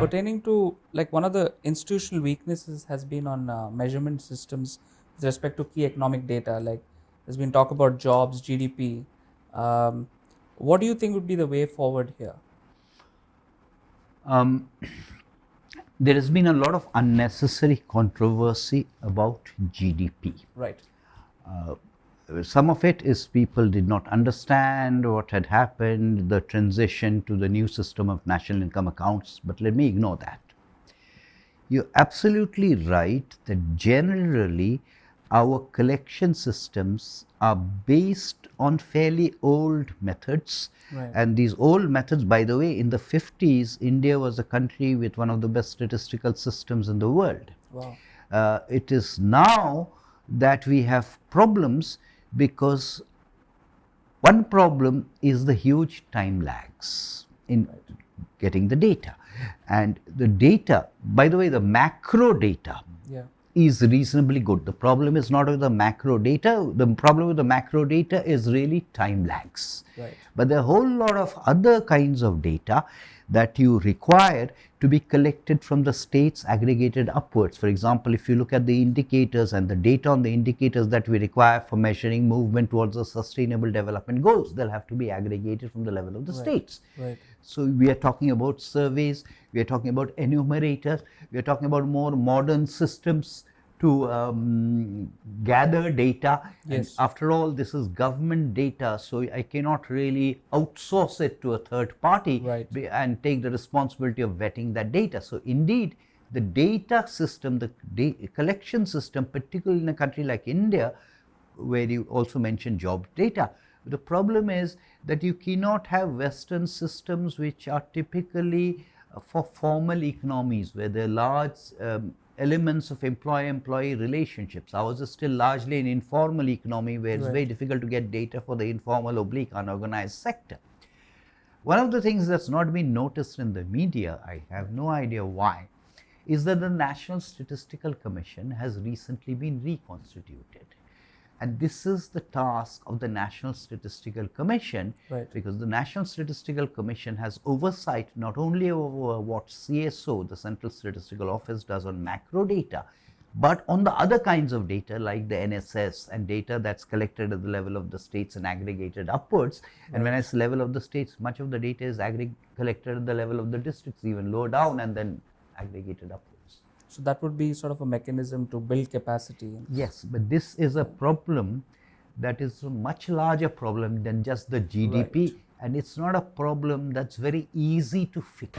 pertaining to, like, one of the institutional weaknesses has been on measurement systems with respect to key economic data. Like, there's been talk about jobs, GDP. Um, what do you think would be the way forward here? Um, there has been a lot of unnecessary controversy about GDP. Right. Some of it is people did not understand what had happened, the transition to the new system of national income accounts, but let me ignore that. You're absolutely right that generally our collection systems are based on fairly old methods. Right. And these old methods, by the way, in the 50s, India was a country with one of the best statistical systems in the world. Wow. It is now that we have problems because one problem is the huge time lags in getting the data. And the data, by the way, the macro data is reasonably good. The problem is not with the macro data. The problem with the macro data is really time lags. Right. But there are a whole lot of other kinds of data that you require to be collected from the states aggregated upwards. For example, if you look at the indicators and the data on the indicators that we require for measuring movement towards the sustainable development goals, they'll have to be aggregated from the level of the states. Right. So we are talking about surveys, we are talking about enumerators, we are talking about more modern systems to gather data. Yes. And after all, this is government data, so I cannot really outsource it to a third party and take the responsibility of vetting that data. So indeed, the data system, the collection system, particularly in a country like India, where you also mentioned job data, the problem is that you cannot have Western systems which are typically for formal economies, where there are large elements of employee-employee relationships. Ours is still largely an informal economy where it's very difficult to get data for the informal / unorganized sector. One of the things that's not been noticed in the media, I have no idea why, is that the National Statistical Commission has recently been reconstituted. And this is the task of the National Statistical Commission, because the National Statistical Commission has oversight not only over what CSO, the Central Statistical Office, does on macro data, but on the other kinds of data like the NSS and data that's collected at the level of the states and aggregated upwards. And when I say level of the states, much of the data is collected at the level of the districts, even lower down, and then aggregated upwards. So that would be sort of a mechanism to build capacity. Yes, but this is a problem that is a much larger problem than just the GDP, and it's not a problem that's very easy to fix.